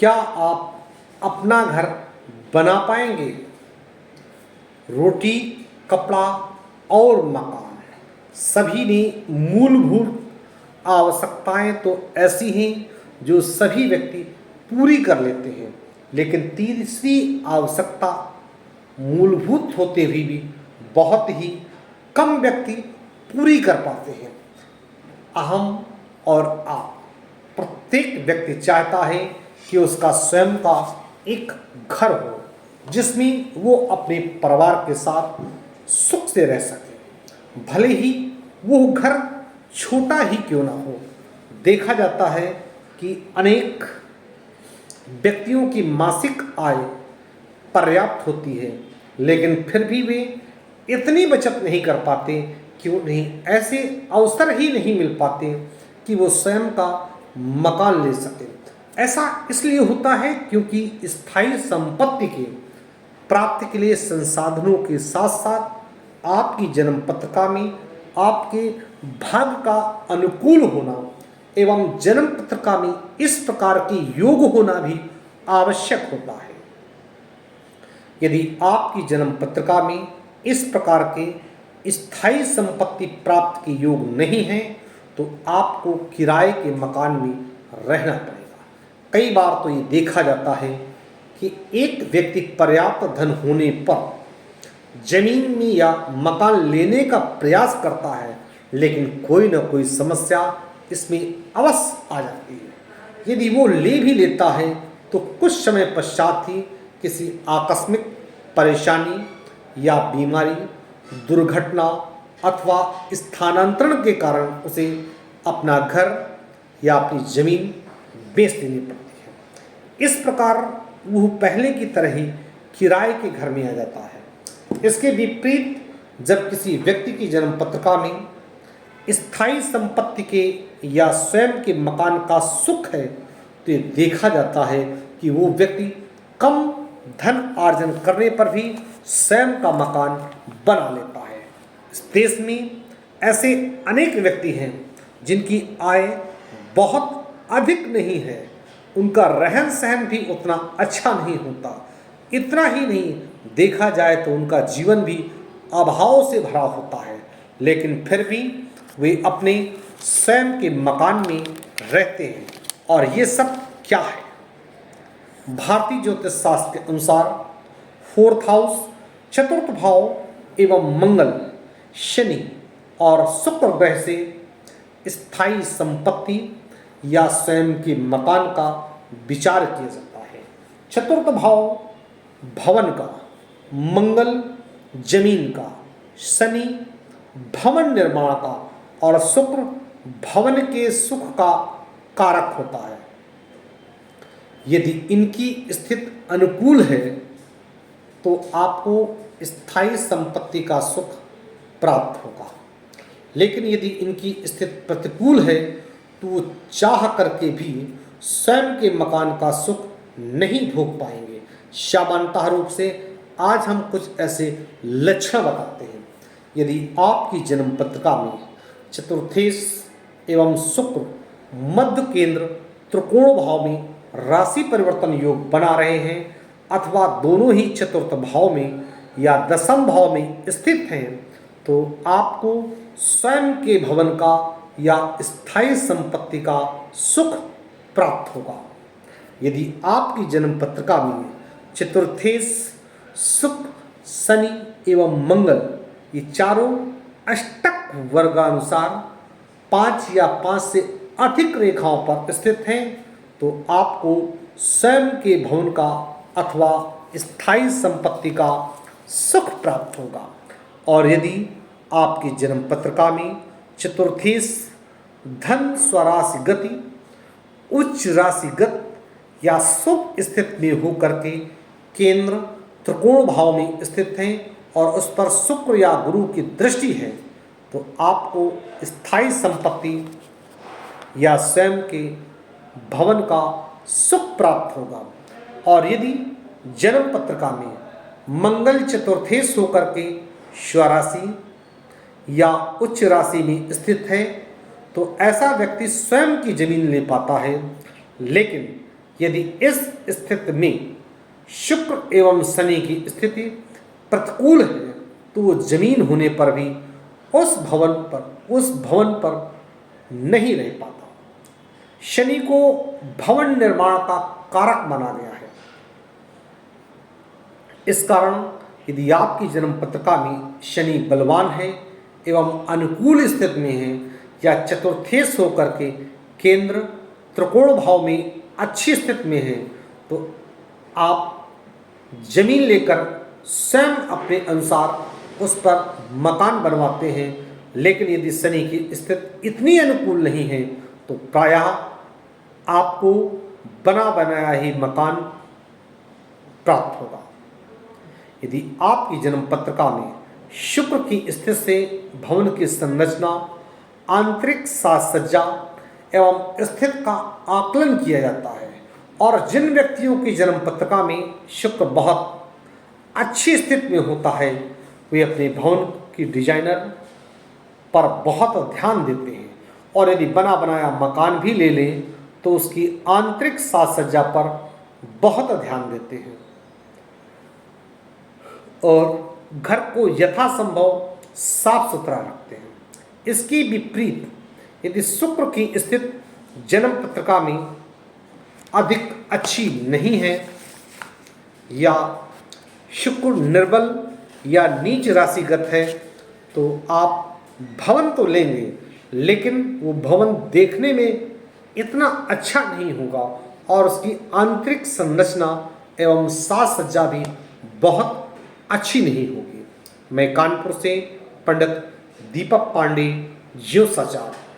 क्या आप अपना घर बना पाएंगे? रोटी, कपड़ा और मकान सभी ने मूलभूत आवश्यकताएं तो ऐसी हैं जो सभी व्यक्ति पूरी कर लेते हैं, लेकिन तीसरी आवश्यकता मूलभूत होते हुए भी बहुत ही कम व्यक्ति पूरी कर पाते हैं। अहम और आप, प्रत्येक व्यक्ति चाहता है कि उसका स्वयं का एक घर हो जिसमें वो अपने परिवार के साथ सुख से रह सके, भले ही वो घर छोटा ही क्यों ना हो। देखा जाता है कि अनेक व्यक्तियों की मासिक आय पर्याप्त होती है, लेकिन फिर भी वे इतनी बचत नहीं कर पाते कि उन्हें ऐसे अवसर ही नहीं मिल पाते कि वो स्वयं का मकान ले सकें। ऐसा इसलिए होता है क्योंकि स्थायी संपत्ति के प्राप्ति के लिए संसाधनों के साथ साथ आपकी जन्म पत्रिका में आपके भाग्य का अनुकूल होना एवं जन्म पत्रिका में इस प्रकार के योग होना भी आवश्यक होता है। यदि आपकी जन्म पत्रिका में इस प्रकार के स्थायी संपत्ति प्राप्त के योग नहीं है तो आपको किराए के मकान में रहना पड़ेगा। कई बार तो ये देखा जाता है कि एक व्यक्ति पर्याप्त धन होने पर जमीन में या मकान लेने का प्रयास करता है, लेकिन कोई ना कोई समस्या इसमें अवश्य आ जाती है। यदि वो ले भी लेता है तो कुछ समय पश्चात ही किसी आकस्मिक परेशानी या बीमारी, दुर्घटना अथवा स्थानांतरण के कारण उसे अपना घर या अपनी ज़मीन बेच देनी पड़ती है। इस प्रकार वह पहले की तरह ही किराए के घर में आ जाता है। इसके विपरीत जब किसी व्यक्ति की जन्म पत्रिका में स्थायी संपत्ति के या स्वयं के मकान का सुख है तो ये देखा जाता है कि वो व्यक्ति कम धन अर्जन करने पर भी स्वयं का मकान बना लेता है। इस देश में ऐसे अनेक व्यक्ति हैं जिनकी आय बहुत अधिक नहीं है, उनका रहन सहन भी उतना अच्छा नहीं होता। इतना ही नहीं, देखा जाए तो उनका जीवन भी अभाव से भरा होता है, लेकिन फिर भी वे अपने स्वयं के मकान में रहते हैं। और ये सब क्या है? भारतीय ज्योतिष शास्त्र के अनुसार फोर्थ हाउस, चतुर्थ भाव एवं मंगल, शनि और शुक्र ग्रह से स्थायी संपत्ति या स्वयं के मकान का विचार किया जाता है। चतुर्थ भाव भवन का, मंगल जमीन का, शनि भवन निर्माण का और शुक्र भवन के सुख का कारक होता है। यदि इनकी स्थिति अनुकूल है तो आपको स्थायी संपत्ति का सुख प्राप्त होगा, लेकिन यदि इनकी स्थिति प्रतिकूल है तो चाह करके भी स्वयं के मकान का सुख नहीं भोग पाएंगे। सामान्यतः रूप से आज हम कुछ ऐसे लक्षण बताते हैं। यदि आपकी जन्म पत्रिका में चतुर्थेश एवं शुक्र मध्य केंद्र त्रिकोण भाव में राशि परिवर्तन योग बना रहे हैं अथवा दोनों ही चतुर्थ भाव में या दशम भाव में स्थित हैं तो आपको स्वयं के भवन का या स्थायी संपत्ति का सुख प्राप्त होगा। यदि आपकी जन्म पत्रिका में चतुर्थेश, शुक्र, शनि एवं मंगल ये चारों अष्टक वर्गानुसार 5 या 5 से अधिक रेखाओं पर स्थित हैं तो आपको स्वयं के भवन का अथवा स्थायी संपत्ति का सुख प्राप्त होगा। और यदि आपकी जन्म पत्रिका में चतुर्थेश धन स्वराशि गति, उच्च राशिगत या शुभ स्थिति में होकर के केंद्र त्रिकोण भाव में स्थित हैं और उस पर शुक्र या गुरु की दृष्टि है तो आपको स्थायी संपत्ति या स्वयं के भवन का सुख प्राप्त होगा। और यदि जन्म पत्रिका में मंगल चतुर्थेश होकर के स्वराशि या उच्च राशि में स्थित है तो ऐसा व्यक्ति स्वयं की जमीन ले पाता है, लेकिन यदि इस स्थिति में शुक्र एवं शनि की स्थिति प्रतिकूल है तो वो जमीन होने पर भी उस भवन पर नहीं रह पाता। शनि को भवन निर्माण का कारक माना गया है। इस कारण यदि आपकी जन्म पत्रिका में शनि बलवान है एवं अनुकूल स्थिति में है या चतुर्थेश होकर के केंद्र त्रिकोण भाव में अच्छी स्थिति में है तो आप जमीन लेकर स्वयं अपने अनुसार उस पर मकान बनवाते हैं। लेकिन यदि शनि की स्थिति इतनी अनुकूल नहीं है तो प्रायः आपको बना बनाया ही मकान प्राप्त होगा। यदि आपकी जन्म पत्रिका में शुक्र की स्थिति से भवन की संरचना, आंतरिक साज सज्जा एवं स्थिति का आकलन किया जाता है और जिन व्यक्तियों की जन्म पत्रिका में शुक्र बहुत अच्छी स्थिति में होता है वे अपने भवन की डिजाइनर पर बहुत ध्यान देते हैं और यदि बना बनाया मकान भी ले लें तो उसकी आंतरिक साज सज्जा पर बहुत ध्यान देते हैं और घर को यथासंभव साफ सुथरा रखते हैं। इसकी विपरीत यदि शुक्र की स्थिति जन्म पत्रिका में अधिक अच्छी नहीं है या शुक्र निर्बल या नीच राशिगत है तो आप भवन तो लेंगे लेकिन वो भवन देखने में इतना अच्छा नहीं होगा और उसकी आंतरिक संरचना एवं साज सज्जा भी बहुत अच्छी नहीं होगी। मैं कानपुर से पंडित दीपक पांडे, ज्योतिषाचार्य।